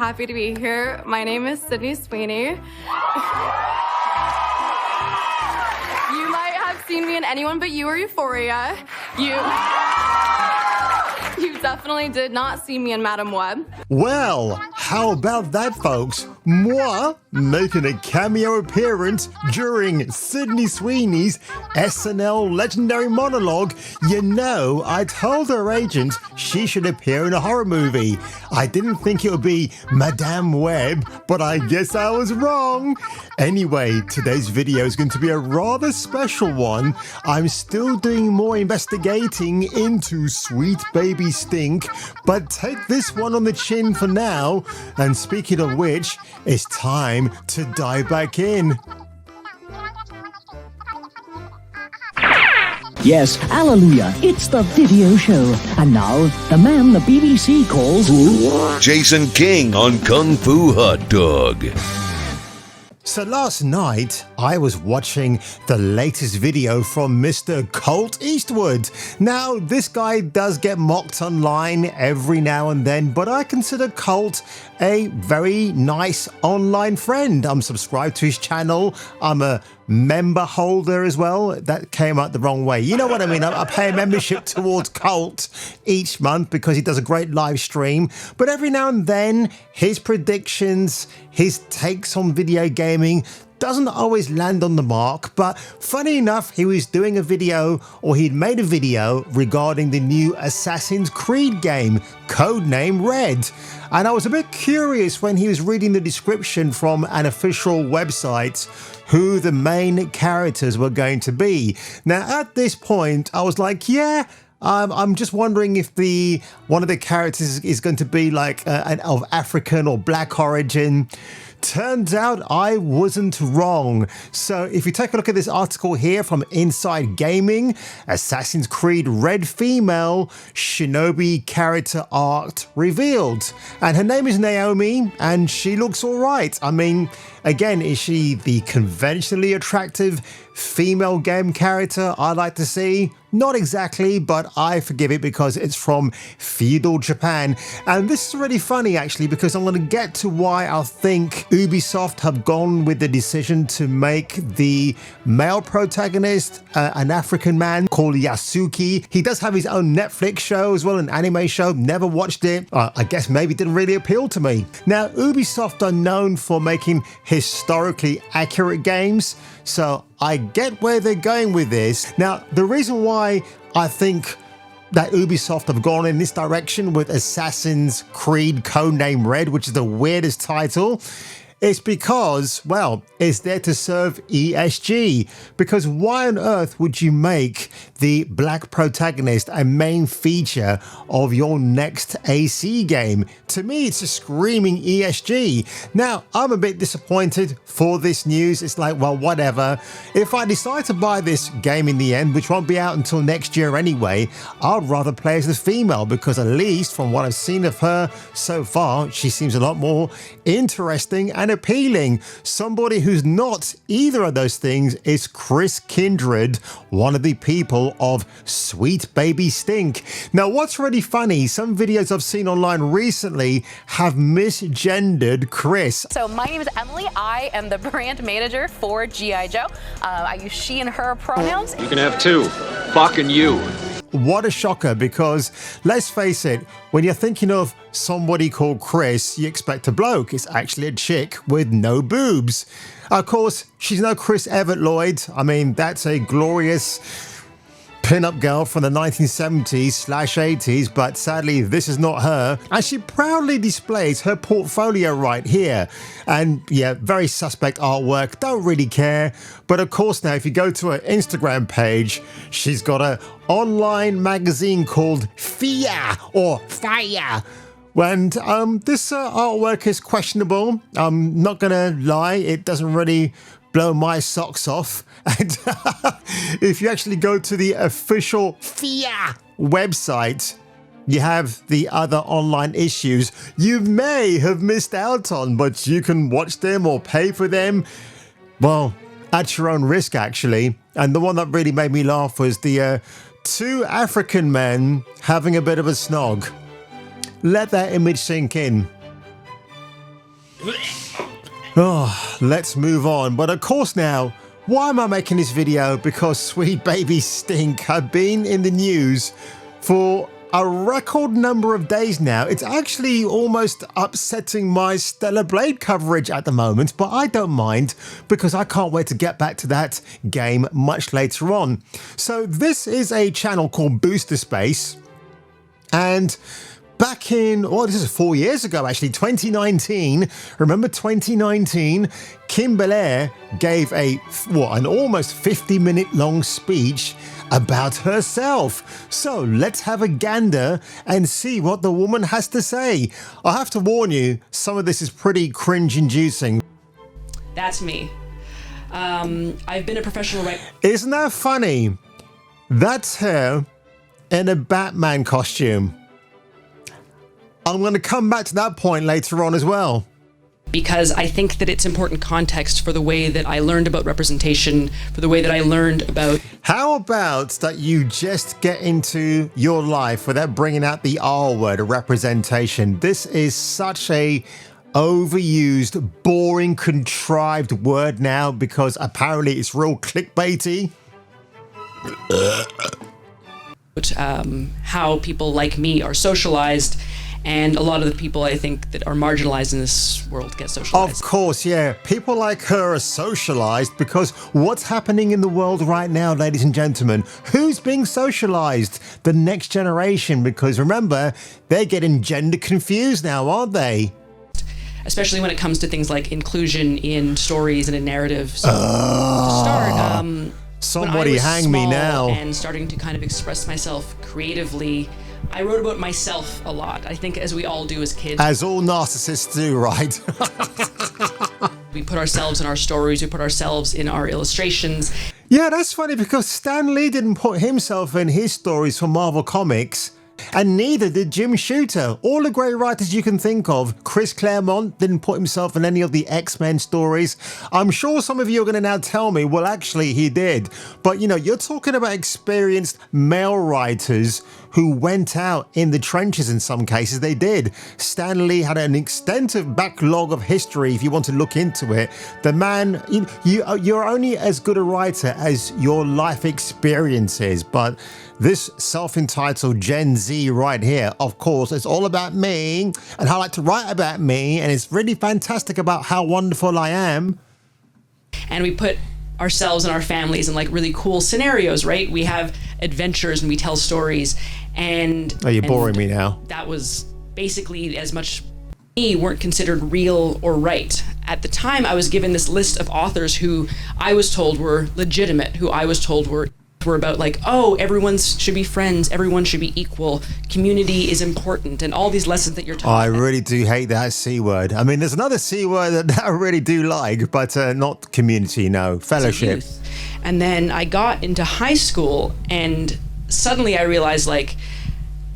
Happy to be here. My name is Sydney Sweeney. You might have seen me in Anyone But You or Euphoria. You definitely did not see me in Madam Web. Well, how about that, folks? Moi making a cameo appearance during Sydney Sweeney's SNL legendary monologue. You know, I told her agent she should appear in a horror movie. I didn't think it would be Madame Web, but I guess I was wrong. Anyway, today's video is going to be a rather special one. I'm still doing more investigating into Sweet Baby Stinc, but take this one on the chin for now. And speaking of which, it's time to dive back in. Yes, hallelujah, it's the video show. And now, the man the BBC calls... Jason King on Kung Fu Hot Dog. So last night, I was watching the latest video from Mr. Colt Eastwood. Now, this guy does get mocked online every now and then, but I consider Colt a very nice online friend. I'm subscribed to his channel. I'm a member holder as well. That came out the wrong way. You know what I mean? I pay a membership towards Colt each month because he does a great live stream. But every now and then, his predictions, his takes on video gaming doesn't always land on the mark. But funny enough, he was doing a video, or he'd made a video regarding the new Assassin's Creed game, codename Red. And I was a bit curious when he was reading the description from an official website who the main characters were going to be. Now, at this point, I was like, yeah, I'm just wondering if one of the characters is going to be like of African or black origin. Turns out I wasn't wrong. So if you take a look at this article here from Inside Gaming, Assassin's Creed Red female shinobi character art revealed. And her name is Naomi, and she looks all right. I mean, again, is she the conventionally attractive female game character I like to see? Not exactly, but I forgive it because it's from feudal Japan. And this is really funny, actually, because I'm going to get to why I think Ubisoft have gone with the decision to make the male protagonist an African man called Yasuki. He does have his own Netflix show as well, an anime show. Never watched it. I guess maybe it didn't really appeal to me. Now, Ubisoft are known for making historically accurate games, so I get where they're going with this. Now, the reason why I think that Ubisoft have gone in this direction with Assassin's Creed codename Red, which is the weirdest title, it's because, well, it's there to serve ESG. Because why on earth would you make the black protagonist a main feature of your next AC game? To me, it's a screaming ESG. Now, I'm a bit disappointed for this news. It's like, well, whatever. If I decide to buy this game in the end, which won't be out until next year anyway, I'd rather play as the female because at least from what I've seen of her so far, she seems a lot more interesting and appealing. Somebody who's not either of those things is Chris Kindred, one of the people of Sweet Baby Stinc. Now, what's really funny, some videos I've seen online recently have misgendered Chris. So my name is Emily. I am the brand manager for G.I. Joe. I use she and her pronouns. You can have two. Fucking you. What a shocker, because let's face it, when you're thinking of somebody called Chris, you expect a bloke. It's actually a chick with no boobs. Of course, she's no Chris Evert Lloyd. I mean, that's a glorious pin-up girl from the 1970s/80s, but sadly this is not her, and she proudly displays her portfolio right here. And yeah, very suspect artwork, don't really care. But of course now, if you go to her Instagram page, she's got an online magazine called Fia or Fire. And this artwork is questionable. I'm not gonna lie, it doesn't really blow my socks off. And if you actually go to the official FIA website, you have the other online issues you may have missed out on, but you can watch them or pay for them, well, at your own risk, actually. And the one that really made me laugh was the two African men having a bit of a snog. Let that image sink in. Oh, let's move on. But of course now, why am I making this video? Because sweet baby Stinc have been in the news for a record number of days now. It's actually almost upsetting my Stellar Blade coverage at the moment, but I don't mind because I can't wait to get back to that game much later on. So this is a channel called Booster Space, and back in, oh, this is 4 years ago actually, 2019. Remember 2019? Belair gave an almost 50-minute long speech about herself. So let's have a gander and see what the woman has to say. I have to warn you, some of this is pretty cringe-inducing. That's me. I've been a professional writer. Isn't that funny? That's her in a Batman costume. I'm going to come back to that point later on as well. Because I think that it's important context for the way that I learned about representation, for the way that I learned about... How about that you just get into your life without bringing out the R word, representation? This is such a overused, boring, contrived word now because apparently it's real clickbaity. How people like me are socialized. And a lot of the people I think that are marginalized in this world get socialized. Of course, yeah. People like her are socialized because what's happening in the world right now, ladies and gentlemen? Who's being socialized? The next generation, because remember, they're getting gender confused now, aren't they? Especially when it comes to things like inclusion in stories and in narratives. So to start, somebody hang me now. And starting to kind of express myself creatively, I wrote about myself a lot. I think as we all do as kids. As all narcissists do, right? We put ourselves in our stories, we put ourselves in our illustrations. Yeah, that's funny because Stan Lee didn't put himself in his stories for Marvel Comics. And neither did Jim Shooter. All the great writers you can think of. Chris Claremont didn't put himself in any of the X-Men stories. I'm sure some of you are going to now tell me, well, actually, he did. But, you know, you're talking about experienced male writers who went out in the trenches in some cases. They did. Stan Lee had an extensive backlog of history if you want to look into it. The man, you're only as good a writer as your life experiences. But this self-entitled Gen Z right here, of course, it's all about me and how I like to write about me, and it's really fantastic about how wonderful I am. And we put ourselves and our families in like really cool scenarios, right? We have adventures and we tell stories, and oh, you're boring me now. That was basically as much me weren't considered real or right. At the time, I was given this list of authors who I was told were legitimate, who I was told were about like, oh, everyone should be friends, everyone should be equal, community is important, and all these lessons that you're taught. I really do hate that C word. I mean, there's another C word that I really do like, but not community, no, fellowship. And then I got into high school, and suddenly I realized like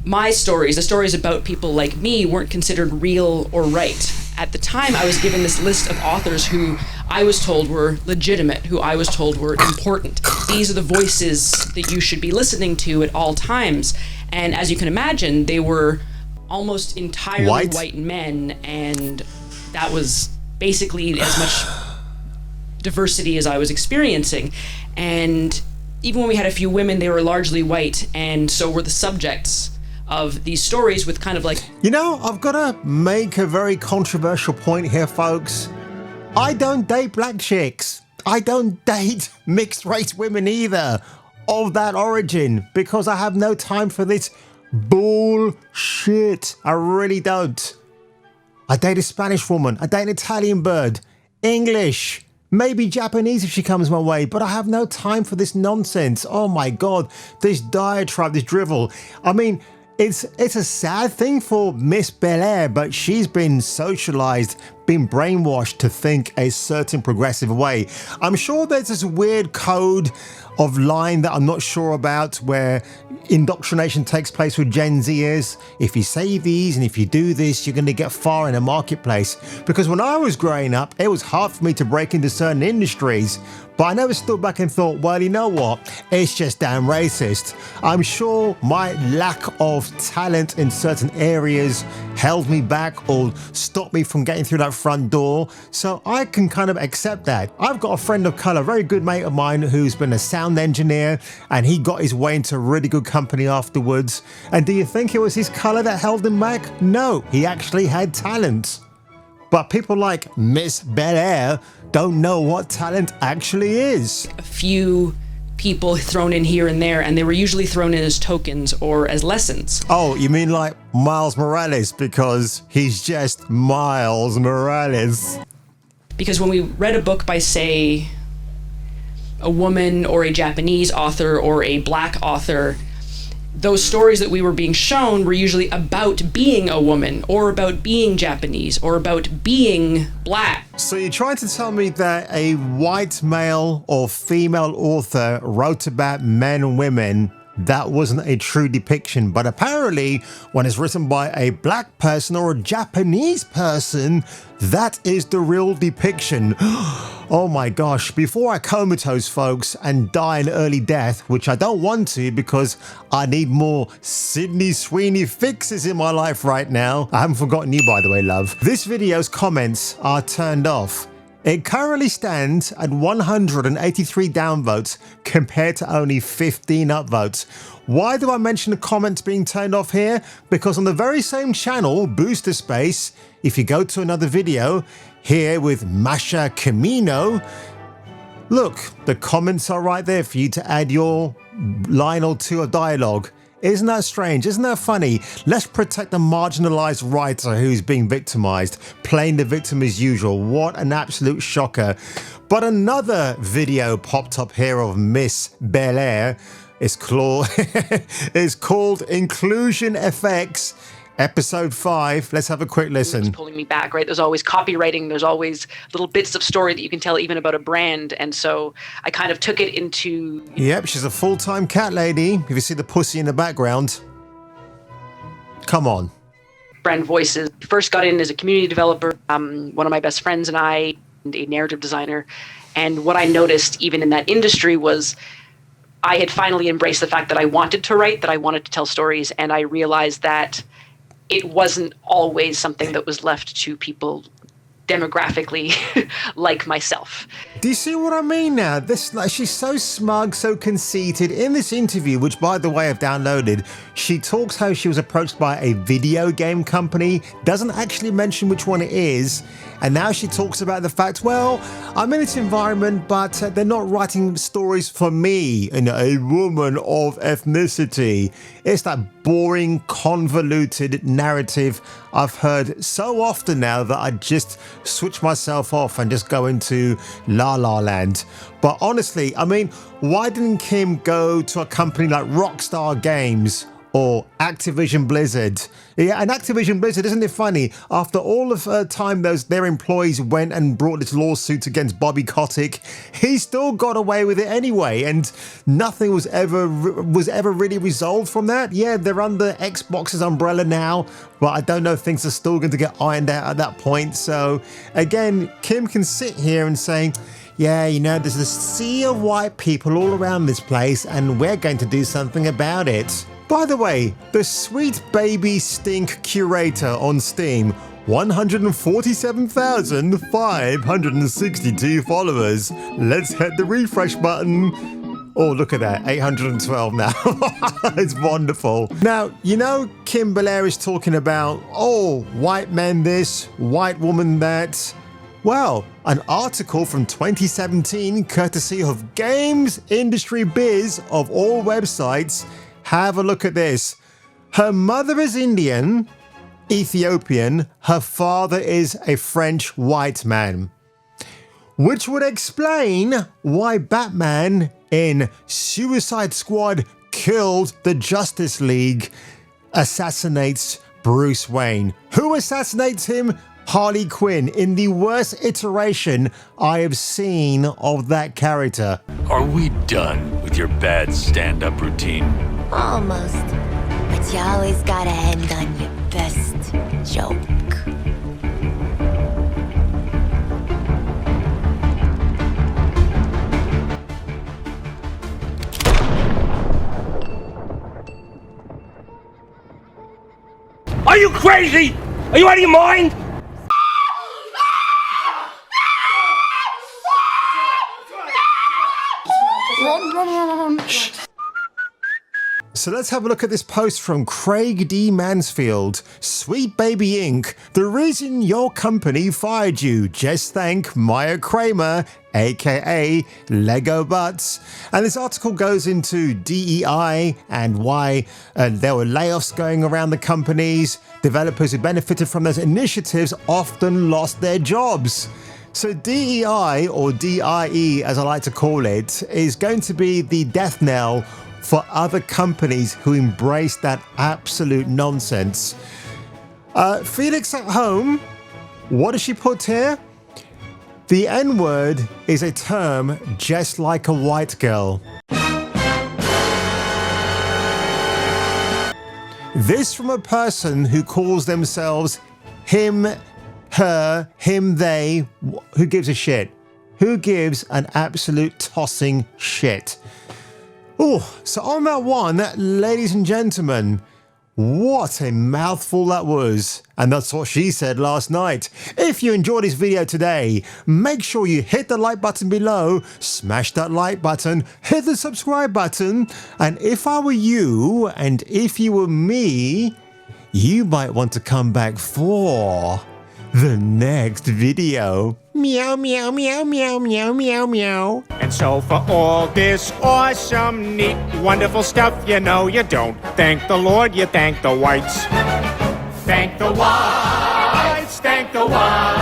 my stories, the stories about people like me, weren't considered real or right. At the time, I was given this list of authors who I was told were legitimate, who I was told were important. These are the voices that you should be listening to at all times. And as you can imagine, they were almost entirely white men, and that was basically as much diversity as I was experiencing. And even when we had a few women, they were largely white, and so were the subjects of these stories with kind of like... You know, I've got to make a very controversial point here, folks. I don't date black chicks. I don't date mixed race women either of that origin because I have no time for this bullshit. I really don't. I date a Spanish woman. I date an Italian bird. English. Maybe Japanese if she comes my way, but I have no time for this nonsense. Oh my God, this diatribe, this drivel. I mean, it's a sad thing for Miss Belair, but she's been socialized, been brainwashed to think a certain progressive way. I'm sure there's this weird code of line that I'm not sure about, where indoctrination takes place with Gen Zers. If you say these and if you do this, you're going to get far in the marketplace. Because when I was growing up, it was hard for me to break into certain industries. But I never stood back and thought, well, you know what? It's just damn racist. I'm sure my lack of talent in certain areas held me back or stopped me from getting through that front door. So I can kind of accept that. I've got a friend of color, a very good mate of mine, who's been a sound engineer, and he got his way into a really good company afterwards. And do you think it was his color that held him back? No, he actually had talent. But people like Miss Belair don't know what talent actually is. A few people thrown in here and there, and they were usually thrown in as tokens or as lessons. Oh, you mean like Miles Morales, because he's just Miles Morales. Because when we read a book by, say, a woman or a Japanese author or a black author, those stories that we were being shown were usually about being a woman or about being Japanese or about being black. So you're trying to tell me that a white male or female author wrote about men and women? That wasn't a true depiction, but apparently when it's written by a black person or a Japanese person, that is the real depiction. Oh my gosh, before I comatose, folks, and die an early death, which I don't want to because I need more Sydney Sweeney fixes in my life right now. I haven't forgotten you, by the way, love. This video's comments are turned off. It currently stands at 183 downvotes compared to only 15 upvotes. Why do I mention the comments being turned off here? Because on the very same channel, Booster Space, if you go to another video, here with Masha Camino, look, the comments are right there for you to add your line or two of dialogue. Isn't that strange? Isn't that funny? Let's protect the marginalized writer who's being victimized, playing the victim as usual. What an absolute shocker. But another video popped up here of Miss Belair. It's called Inclusion FX. Episode 5. Let's have a quick listen. It's pulling me back, right? There's always copywriting. There's always little bits of story that you can tell even about a brand. And so I kind of took it into... Yep, she's a full-time cat lady. If you see the pussy in the background. Come on. Brand voices. First got in as a community developer. One of my best friends and I, a narrative designer. And what I noticed even in that industry was I had finally embraced the fact that I wanted to write, that I wanted to tell stories. And I realized that it wasn't always something that was left to people demographically like myself. Do you see what I mean now? She's so smug, so conceited. In this interview, which by the way I've downloaded, she talks how she was approached by a video game company, doesn't actually mention which one it is, and now she talks about the fact, well, I'm in this environment, but they're not writing stories for me, a woman of ethnicity. It's that boring, convoluted narrative I've heard so often now that I just switch myself off and just go into La La Land. But honestly, I mean, why didn't Kim go to a company like Rockstar Games or Activision Blizzard? Yeah, and Activision Blizzard, isn't it funny? After all of time their employees went and brought this lawsuit against Bobby Kotick, he still got away with it anyway, and nothing was ever really resolved from that. Yeah, they're under Xbox's umbrella now, but I don't know if things are still going to get ironed out at that point. So again, Kim can sit here and say, yeah, there's a sea of white people all around this place, and we're going to do something about it. By the way, the Sweet Baby Stinc curator on Steam, 147,562 followers. Let's hit the refresh button. Oh, look at that, 812 now. It's wonderful. Now, Kim Belair is talking about, oh, white men this, white woman that. Well, an article from 2017, courtesy of Games Industry Biz of all websites. Have a look at this. Her mother is Indian, Ethiopian. Her father is a French white man. Which would explain why Batman in Suicide Squad Killed the Justice League assassinates Bruce Wayne. Who assassinates him? Harley Quinn in the worst iteration I have seen of that character. Are we done with your bad stand-up routine? Almost. But you always gotta end on your best joke. Are you crazy? Are you out of your mind? So let's have a look at this post from Craig D. Mansfield. Sweet Baby Inc. The reason your company fired you. Just thank Maya Kramer, aka Lego Butts. And this article goes into DEI and why there were layoffs going around the companies. Developers who benefited from those initiatives often lost their jobs. So DEI, or DIE as I like to call it, is going to be the death knell for other companies who embrace that absolute nonsense. Felix at home, what does she put here? The N-word is a term just like a white girl. This from a person who calls themselves him, her, him, they. Who gives a shit? Who gives an absolute tossing shit? Oh, so on that one, ladies and gentlemen, what a mouthful that was. And that's what she said last night. If you enjoyed this video today, make sure you hit the like button below, smash that like button, hit the subscribe button, and if I were you, and if you were me, you might want to come back for the next video. Meow, meow, meow, meow, meow, meow, meow. And so for all this awesome, neat, wonderful stuff, you know you don't thank the Lord, you thank the whites. Thank the whites, thank the whites.